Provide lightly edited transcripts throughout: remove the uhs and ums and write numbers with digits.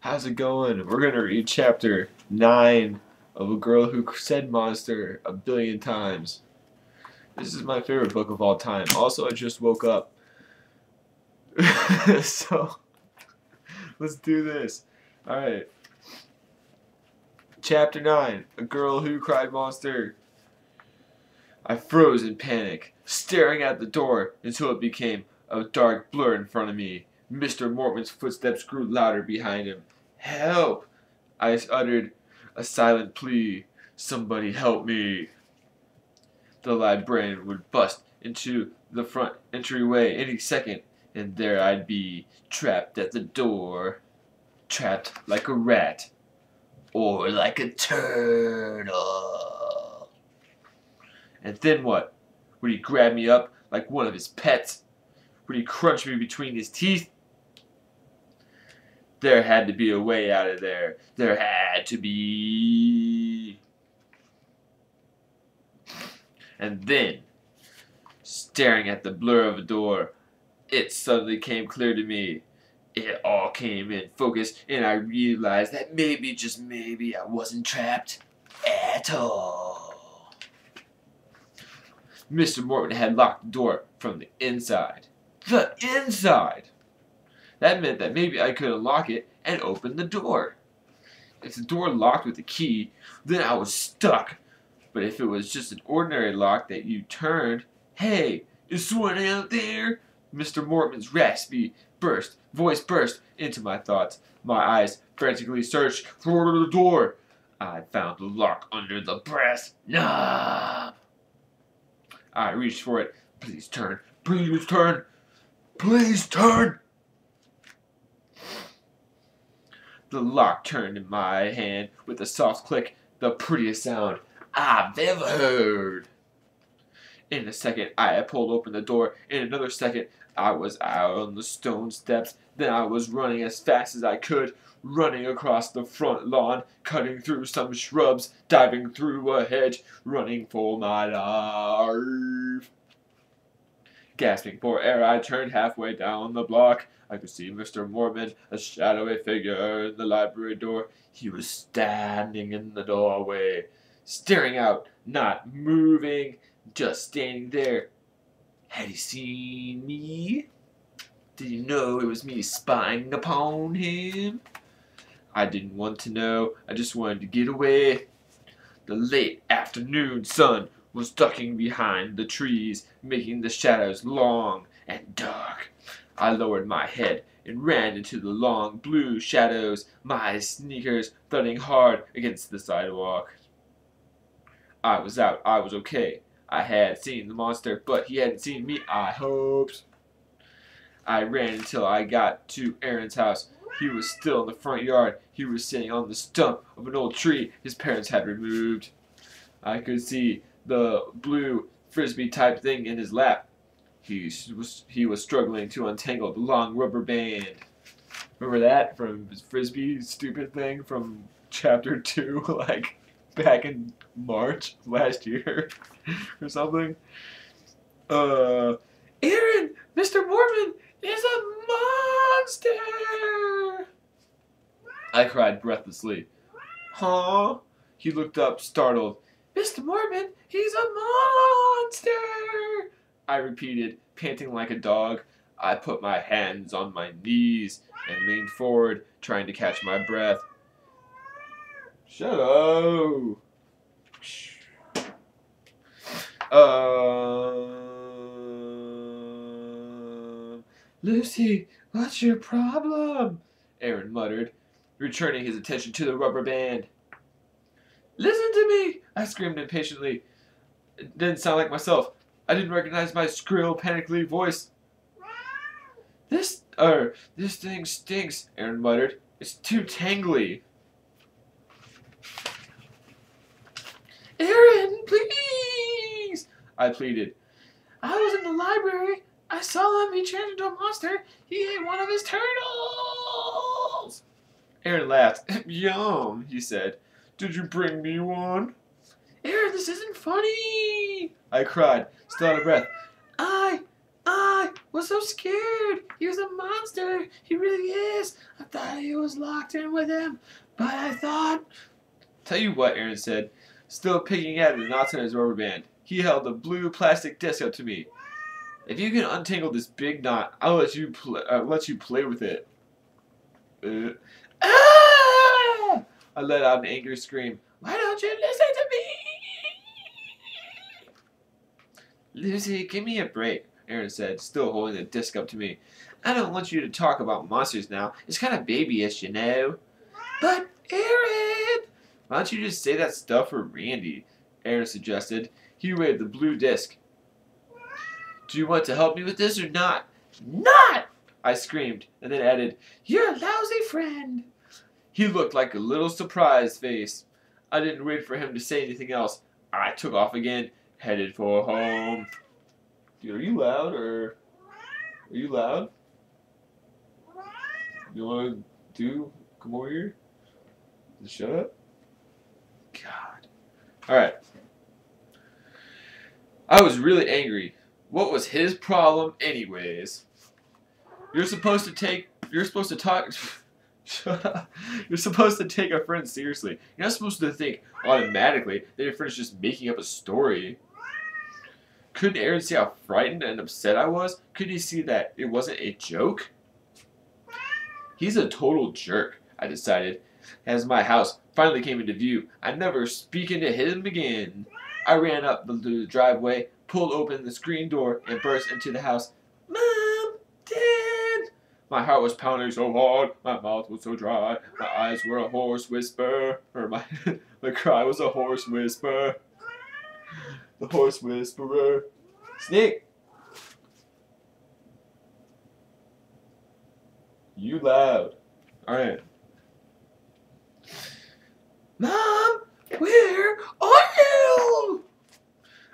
How's it going? We're gonna read chapter 9 of A Girl Who Said Monster a Billion Times. This is my favorite book of all time. Also, I just woke up. So, let's do this. Alright. Chapter 9 A Girl Who Cried Monster. I froze in panic, staring at the door until it became a dark blur in front of me. Mr. Mortman's footsteps grew louder behind him. "Help!" I uttered a silent plea. "Somebody help me!" The librarian would bust into the front entryway any second, and there I'd be, trapped at the door. Trapped like a rat. Or like a turtle. And then what? Would he grab me up like one of his pets? Would he crunch me between his teeth? There had to be a way out of there. There had to be. And then, staring at the blur of a door, it suddenly came clear to me. It all came in focus, and I realized that maybe, just maybe, I wasn't trapped at all. Mr. Mortman had locked the door from the inside. The inside! That meant that maybe I could unlock it and open the door. If the door locked with a key, then I was stuck. But if it was just an ordinary lock that you turned, "Hey, is someone out there?" Mr. Mortman's raspy voice burst into my thoughts. My eyes frantically searched for the door. I found the lock under the brass knob. I reached for it. "Please turn. Please turn. Please turn." The lock turned in my hand with a soft click, the prettiest sound I've ever heard. In a second, I had pulled open the door. In another second, I was out on the stone steps. Then I was running as fast as I could, running across the front lawn, cutting through some shrubs, diving through a hedge, running for my life. Gasping for air, I turned halfway down the block. I could see Mr. Mortman, a shadowy figure in the library door. He was standing in the doorway, staring out, not moving, just standing there. Had he seen me? Did he know it was me spying upon him? I didn't want to know. I just wanted to get away. The late afternoon sun was ducking behind the trees, making the shadows long and dark. I lowered my head and ran into the long blue shadows, my sneakers thudding hard against the sidewalk. I was out. I was okay. I had seen the monster, but he hadn't seen me, I hoped. I ran until I got to Aaron's house. He was still in the front yard. He was sitting on the stump of an old tree his parents had removed. I could see the blue frisbee type thing in his lap. He was struggling to untangle the long rubber band. Remember that from his frisbee stupid thing from chapter 2, like back in March last year or something? Aaron, Mr. Mortman is a monster! I cried breathlessly. Huh? He looked up, startled. "Mr. Mortman, he's a monster!" I repeated, panting like a dog. I put my hands on my knees and leaned forward, trying to catch my breath. Shut up! Lucy, what's your problem? Aaron muttered, returning his attention to the rubber band. "Listen to me!" I screamed impatiently. It didn't sound like myself. I didn't recognize my shrill, panically voice. This thing stinks," Aaron muttered. "It's too tangly." "Aaron, please!" I pleaded. "I was in the library. I saw him. He changed into a monster. He ate one of his turtles." Aaron laughed. "Yum," he said. "Did you bring me one?" "Aaron, this isn't funny!" I cried, still out of breath. I was so scared. He was a monster. He really is. I thought he was was locked in with him, but I thought... Tell you what, Aaron said, still picking at the knots in his rubber band. He held the blue plastic disc up to me. If you can untangle this big knot, I'll let you play with it. Ah! I let out an angry scream. Why don't you listen to me? Lucy, give me a break, Aaron said, still holding the disc up to me. I don't want you to talk about monsters now. It's kind of babyish, you know. But, Aaron! Why don't you just say that stuff for Randy? Aaron suggested. He waved the blue disc. Do you want to help me with this or not? Not! I screamed, and then added, You're a lousy friend. He looked like a little surprised face. I didn't wait for him to say anything else. I took off again, headed for home. Dude, are you loud or... Are you loud? You want to come over here? Just shut up? God. Alright. I was really angry. What was his problem anyways? You're supposed to take a friend seriously. You're not supposed to think automatically that your friend's just making up a story. Couldn't Aaron see how frightened and upset I was? Couldn't he see that it wasn't a joke? He's a total jerk, I decided. As my house finally came into view, I'd never speak into him again. I ran up the driveway, pulled open the screen door, and burst into the house. Mom! Dad! My heart was pounding so hard, my mouth was so dry, my eyes were a hoarse whisper, or my cry was a hoarse whisper. The horse whisperer. Snake! You loud. Alright. Mom! Where are you?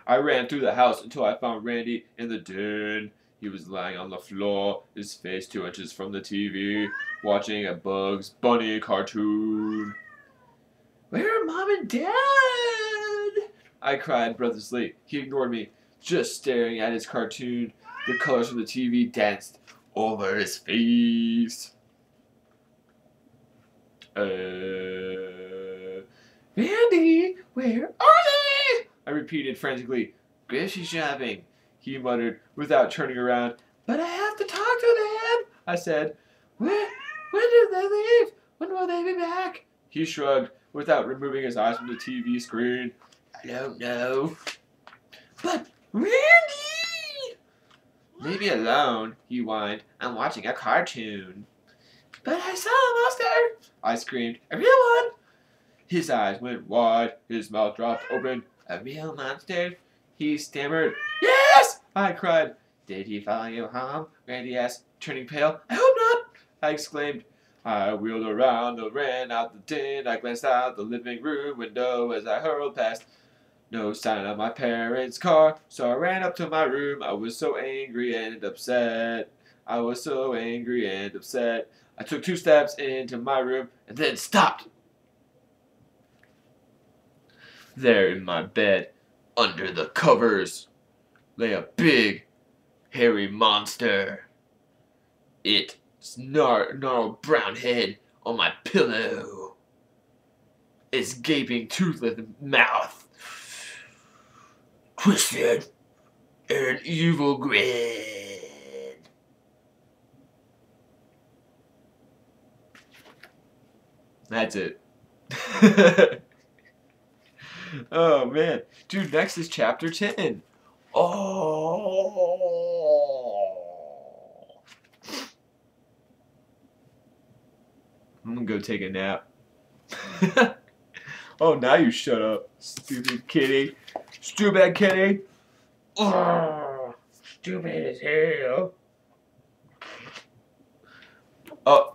I ran through the house until I found Randy in the den. He was lying on the floor, his face 2 inches from the TV, watching a Bugs Bunny cartoon. Where are Mom and Dad? I cried breathlessly. He ignored me, just staring at his cartoon. The colors from the TV danced over his face. Randy, where are they? I repeated frantically. Grocery shopping, he muttered without turning around. But I have to talk to them, I said. When did they leave? When will they be back? He shrugged without removing his eyes from the TV screen. I don't know. But Randy! Leave me alone, he whined. I'm watching a cartoon. But I saw a monster, I screamed. A real one? His eyes went wide, his mouth dropped open. A real monster? He stammered. Yes! I cried. Did he follow you home? Randy asked, turning pale. I hope not, I exclaimed. I wheeled around and ran out the den. I glanced out the living room window as I hurled past. No sign of my parents' car, so I ran up to my room. I was so angry and upset. I took 2 steps into my room and then stopped. There in my bed, under the covers, lay a big, hairy monster. Its gnarled brown head on my pillow. Its gaping, toothless mouth twisted in an evil grin. That's it. Oh man. Dude, next is chapter 10. Oh. I'm gonna go take a nap. Oh, now you shut up, stupid kitty. Stupid kitty. Oh, stupid as hell. Oh.